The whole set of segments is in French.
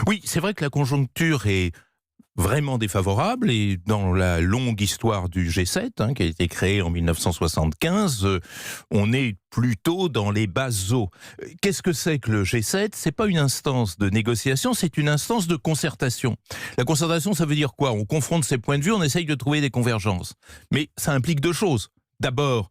Oui, c'est vrai que la conjoncture est vraiment défavorable et dans la longue histoire du G7, qui a été créé en 1975, on est plutôt dans les basses eaux. Qu'est-ce que c'est que le G7 ? C'est pas une instance de négociation, c'est une instance de concertation. La concertation, ça veut dire quoi ? On confronte ses points de vue, on essaye de trouver des convergences. Mais ça implique deux choses. D'abord,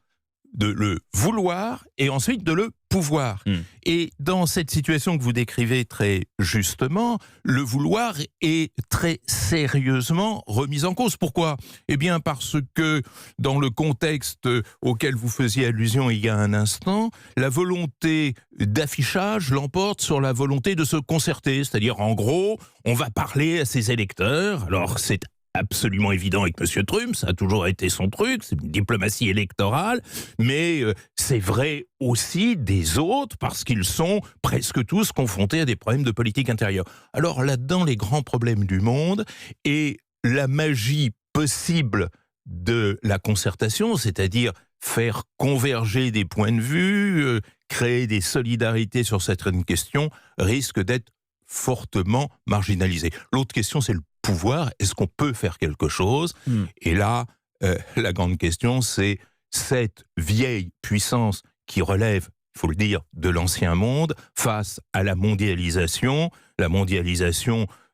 de le vouloir et ensuite de le pouvoir. Et dans cette situation que vous décrivez très justement, le vouloir est très sérieusement remis en cause. Pourquoi ? Eh bien parce que dans le contexte auquel vous faisiez allusion il y a un instant, la volonté d'affichage l'emporte sur la volonté de se concerter. C'est-à-dire, en gros, on va parler à ses électeurs. Alors, c'est absolument évident avec M. Trump, ça a toujours été son truc, c'est une diplomatie électorale, mais c'est vrai aussi des autres, parce qu'ils sont presque tous confrontés à des problèmes de politique intérieure. Alors là-dedans, les grands problèmes du monde et la magie possible de la concertation, c'est-à-dire faire converger des points de vue, créer des solidarités sur certaines questions, risque d'être fortement marginalisé. L'autre question, c'est le pouvoir. Est-ce qu'on peut faire quelque chose ? Et là, la grande question, c'est cette vieille puissance qui relève, il faut le dire, de l'ancien monde, face à la mondialisation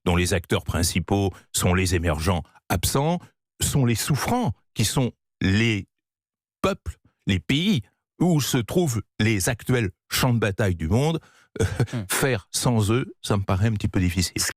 dont les acteurs principaux sont les émergents absents, sont les souffrants, qui sont les peuples, les pays où se trouvent les actuels champs de bataille du monde. Faire sans eux, ça me paraît un petit peu difficile.